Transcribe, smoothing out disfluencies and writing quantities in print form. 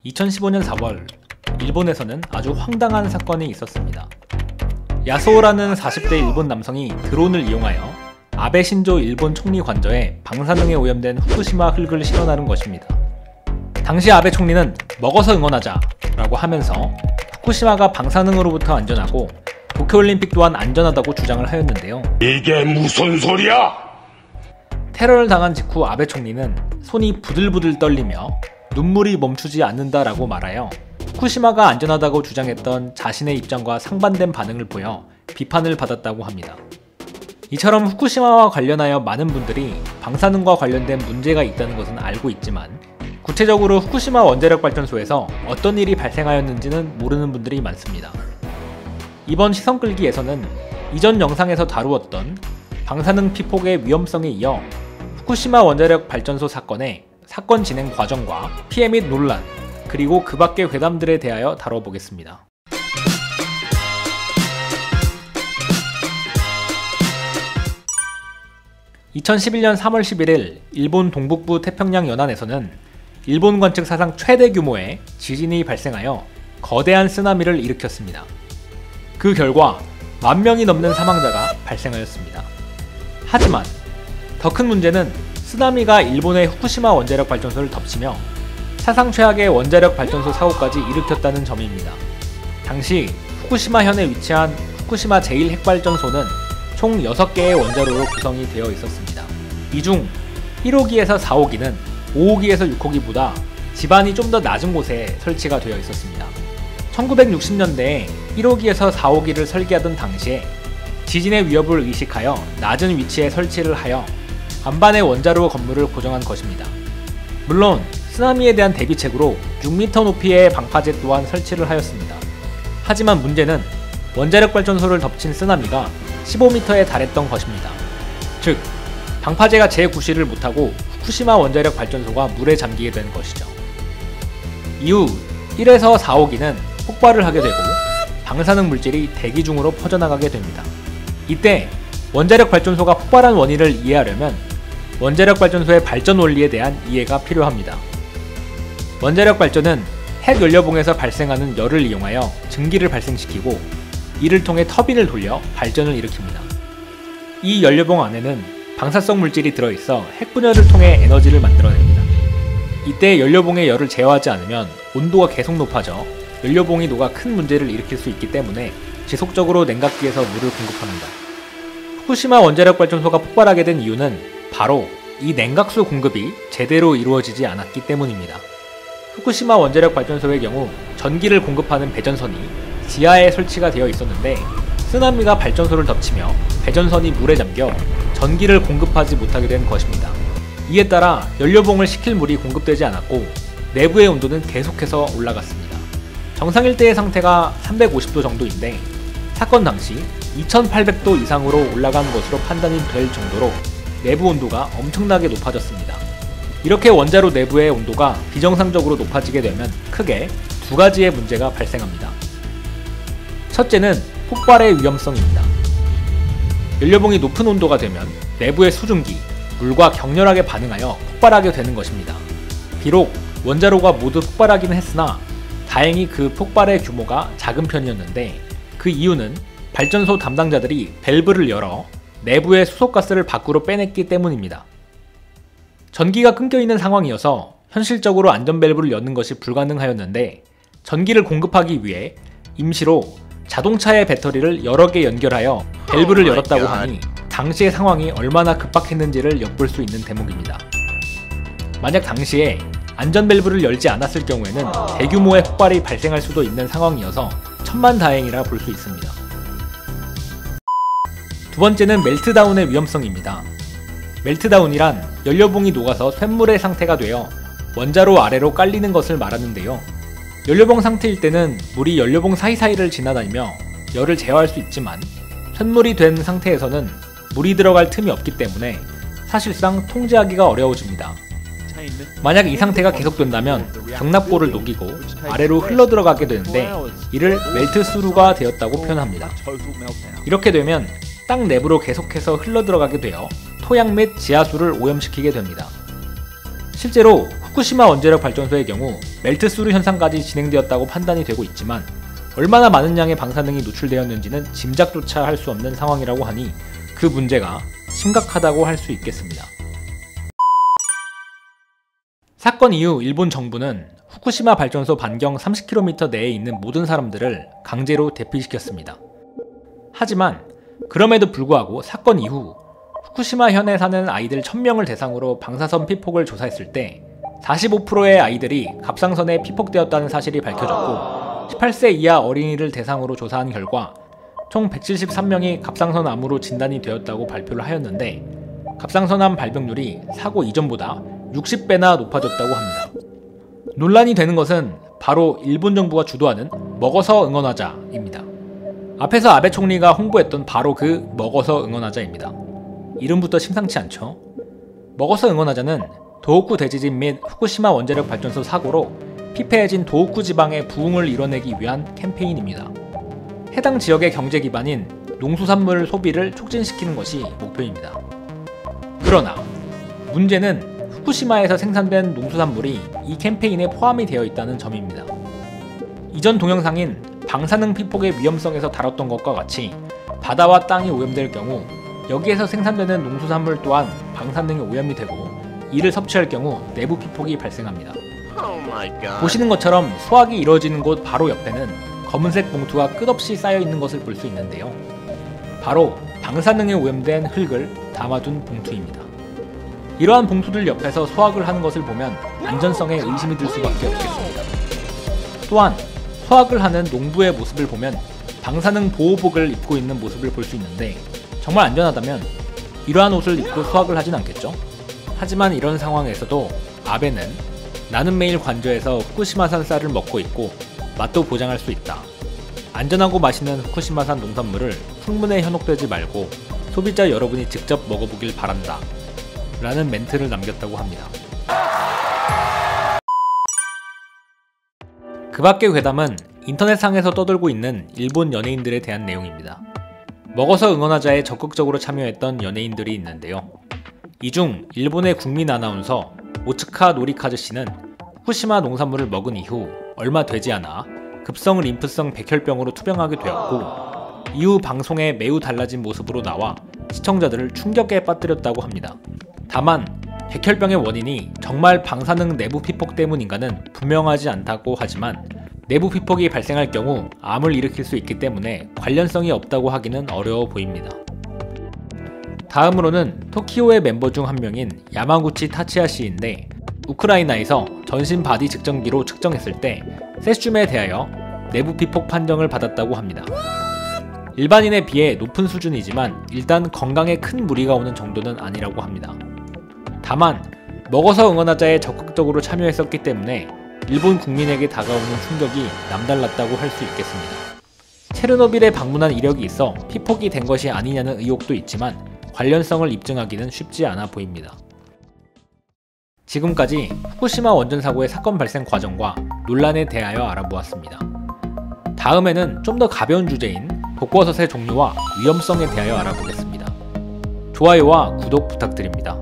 2015년 4월, 일본에서는 아주 황당한 사건이 있었습니다. 야스오라는 40대 일본 남성이 드론을 이용하여 아베 신조 일본 총리 관저에 방사능에 오염된 후쿠시마 흙을 실어 나른 것입니다. 당시 아베 총리는 먹어서 응원하자 라고 하면서 후쿠시마가 방사능으로부터 안전하고 도쿄올림픽 또한 안전하다고 주장을 하였는데요. 이게 무슨 소리야? 테러를 당한 직후 아베 총리는 손이 부들부들 떨리며 눈물이 멈추지 않는다라고 말하여 후쿠시마가 안전하다고 주장했던 자신의 입장과 상반된 반응을 보여 비판을 받았다고 합니다. 이처럼 후쿠시마와 관련하여 많은 분들이 방사능과 관련된 문제가 있다는 것은 알고 있지만 구체적으로 후쿠시마 원자력 발전소에서 어떤 일이 발생하였는지는 모르는 분들이 많습니다. 이번 시선 끌기에서는 이전 영상에서 다루었던 방사능 피폭의 위험성에 이어 후쿠시마 원자력 발전소 사건의 사건 진행 과정과 피해 및 논란, 그리고 그 밖의 괴담들에 대하여 다뤄보겠습니다. (2011년 3월 11일) 일본 동북부 태평양 연안에서는 일본 관측 사상 최대 규모의 지진이 발생하여 거대한 쓰나미를 일으켰습니다. 그 결과 10,000명이 넘는 사망자가 발생하였습니다. 하지만 더 큰 문제는 쓰나미가 일본의 후쿠시마 원자력 발전소를 덮치며 사상 최악의 원자력 발전소 사고까지 일으켰다는 점입니다. 당시 후쿠시마현에 위치한 후쿠시마 제1핵발전소는 총 6개의 원자로로 구성이 되어 있었습니다. 이 중 1호기에서 4호기는 5호기에서 6호기보다 지반이 좀 더 낮은 곳에 설치가 되어 있었습니다. 1960년대에 1호기에서 4호기를 설계하던 당시에 지진의 위협을 의식하여 낮은 위치에 설치를 하여 반반의 원자로 건물을 고정한 것입니다. 물론 쓰나미에 대한 대비책으로 6m 높이의 방파제 또한 설치를 하였습니다. 하지만 문제는 원자력 발전소를 덮친 쓰나미가 15m에 달했던 것입니다. 즉, 방파제가 재구시를 못하고 후쿠시마 원자력 발전소가 물에 잠기게 된 것이죠. 이후 1에서 4호기는 폭발을 하게 되고 방사능 물질이 대기 중으로 퍼져나가게 됩니다. 이때 원자력 발전소가 폭발한 원인을 이해하려면 원자력 발전소의 발전 원리에 대한 이해가 필요합니다. 원자력 발전은 핵 연료봉에서 발생하는 열을 이용하여 증기를 발생시키고 이를 통해 터빈을 돌려 발전을 일으킵니다. 이 연료봉 안에는 방사성 물질이 들어있어 핵분열을 통해 에너지를 만들어냅니다. 이때 연료봉의 열을 제어하지 않으면 온도가 계속 높아져 연료봉이 녹아 큰 문제를 일으킬 수 있기 때문에 지속적으로 냉각기에서 물을 공급합니다. 후쿠시마 원자력 발전소가 폭발하게 된 이유는 바로 이 냉각수 공급이 제대로 이루어지지 않았기 때문입니다. 후쿠시마 원자력 발전소의 경우 전기를 공급하는 배전선이 지하에 설치가 되어 있었는데 쓰나미가 발전소를 덮치며 배전선이 물에 잠겨 전기를 공급하지 못하게 된 것입니다. 이에 따라 연료봉을 식힐 물이 공급되지 않았고 내부의 온도는 계속해서 올라갔습니다. 정상일 때의 상태가 350도 정도인데 사건 당시 2800도 이상으로 올라간 것으로 판단이 될 정도로 내부 온도가 엄청나게 높아졌습니다. 이렇게 원자로 내부의 온도가 비정상적으로 높아지게 되면 크게 두 가지의 문제가 발생합니다. 첫째는 폭발의 위험성입니다. 연료봉이 높은 온도가 되면 내부의 수증기, 물과 격렬하게 반응하여 폭발하게 되는 것입니다. 비록 원자로가 모두 폭발하기는 했으나 다행히 그 폭발의 규모가 작은 편이었는데 그 이유는 발전소 담당자들이 밸브를 열어 내부의 수소가스를 밖으로 빼냈기 때문입니다. 전기가 끊겨있는 상황이어서 현실적으로 안전 밸브를 여는 것이 불가능하였는데 전기를 공급하기 위해 임시로 자동차의 배터리를 여러 개 연결하여 밸브를 열었다고 하니 당시의 상황이 얼마나 급박했는지를 엿볼 수 있는 대목입니다. 만약 당시에 안전 밸브를 열지 않았을 경우에는 대규모의 폭발이 발생할 수도 있는 상황이어서 천만다행이라 볼 수 있습니다. 두 번째는 멜트다운의 위험성입니다. 멜트다운이란 연료봉이 녹아서 쇳물의 상태가 되어 원자로 아래로 깔리는 것을 말하는데요. 연료봉 상태일 때는 물이 연료봉 사이사이를 지나다니며 열을 제어할 수 있지만 쇳물이 된 상태에서는 물이 들어갈 틈이 없기 때문에 사실상 통제하기가 어려워집니다. 만약 이 상태가 계속된다면 경납고를 녹이고 아래로 흘러들어가게 되는데 이를 멜트스루가 되었다고 표현합니다. 이렇게 되면 땅 내부로 계속해서 흘러들어가게 되어 토양 및 지하수를 오염시키게 됩니다. 실제로 후쿠시마 원자력 발전소의 경우 멜트스루 현상까지 진행되었다고 판단이 되고 있지만 얼마나 많은 양의 방사능이 노출되었는지는 짐작조차 할 수 없는 상황이라고 하니 그 문제가 심각하다고 할 수 있겠습니다. 사건 이후 일본 정부는 후쿠시마 발전소 반경 30km 내에 있는 모든 사람들을 강제로 대피시켰습니다. 하지만 그럼에도 불구하고 사건 이후 후쿠시마 현에 사는 아이들 1000명을 대상으로 방사선 피폭을 조사했을 때 45%의 아이들이 갑상선에 피폭되었다는 사실이 밝혀졌고 18세 이하 어린이를 대상으로 조사한 결과 총 173명이 갑상선 암으로 진단이 되었다고 발표를 하였는데 갑상선암 발병률이 사고 이전보다 60배나 높아졌다고 합니다. 논란이 되는 것은 바로 일본 정부가 주도하는 먹어서 응원하자입니다. 앞에서 아베 총리가 홍보했던 바로 그 먹어서 응원하자입니다. 이름부터 심상치 않죠? 먹어서 응원하자는 도호쿠 대지진 및 후쿠시마 원자력 발전소 사고로 피폐해진 도호쿠 지방의 부흥을 이뤄내기 위한 캠페인입니다. 해당 지역의 경제 기반인 농수산물 소비를 촉진시키는 것이 목표입니다. 그러나 문제는 후쿠시마에서 생산된 농수산물이 이 캠페인에 포함이 되어 있다는 점입니다. 이전 동영상인 방사능 피폭의 위험성에서 다뤘던 것과 같이 바다와 땅이 오염될 경우 여기에서 생산되는 농수산물 또한 방사능에 오염이 되고 이를 섭취할 경우 내부 피폭이 발생합니다. 보시는 것처럼 수확이 이루어지는 곳 바로 옆에는 검은색 봉투가 끝없이 쌓여 있는 것을 볼 수 있는데요. 바로 방사능에 오염된 흙을 담아둔 봉투입니다. 이러한 봉투들 옆에서 수확을 하는 것을 보면 안전성에 의심이 들 수밖에 없겠습니다. 또한 수확을 하는 농부의 모습을 보면 방사능 보호복을 입고 있는 모습을 볼 수 있는데 정말 안전하다면 이러한 옷을 입고 수확을 하진 않겠죠? 하지만 이런 상황에서도 아베는 나는 매일 관저에서 후쿠시마산 쌀을 먹고 있고 맛도 보장할 수 있다. 안전하고 맛있는 후쿠시마산 농산물을 풍문에 현혹되지 말고 소비자 여러분이 직접 먹어보길 바란다. 라는 멘트를 남겼다고 합니다. 그 밖의 괴담은 인터넷상에서 떠돌고 있는 일본 연예인들에 대한 내용입니다. 먹어서 응원하자에 적극적으로 참여했던 연예인들이 있는데요. 이 중 일본의 국민 아나운서 오츠카 노리카즈 씨는 후쿠시마 농산물을 먹은 이후 얼마 되지 않아 급성 림프성 백혈병으로 투병하게 되었고 이후 방송에 매우 달라진 모습으로 나와 시청자들을 충격에 빠뜨렸다고 합니다. 다만 백혈병의 원인이 정말 방사능 내부 피폭 때문인가는 분명하지 않다고 하지만 내부 피폭이 발생할 경우 암을 일으킬 수 있기 때문에 관련성이 없다고 하기는 어려워 보입니다. 다음으로는 토키오의 멤버 중 한 명인 야마구치 타치야 씨인데 우크라이나에서 전신 바디 측정기로 측정했을 때 세슘에 대하여 내부 피폭 판정을 받았다고 합니다. 일반인에 비해 높은 수준이지만 일단 건강에 큰 무리가 오는 정도는 아니라고 합니다. 다만 먹어서 응원하자에 적극적으로 참여했었기 때문에 일본 국민에게 다가오는 충격이 남달랐다고 할 수 있겠습니다. 체르노빌에 방문한 이력이 있어 피폭이 된 것이 아니냐는 의혹도 있지만 관련성을 입증하기는 쉽지 않아 보입니다. 지금까지 후쿠시마 원전 사고의 사건 발생 과정과 논란에 대하여 알아보았습니다. 다음에는 좀 더 가벼운 주제인 독버섯의 종류와 위험성에 대하여 알아보겠습니다. 좋아요와 구독 부탁드립니다.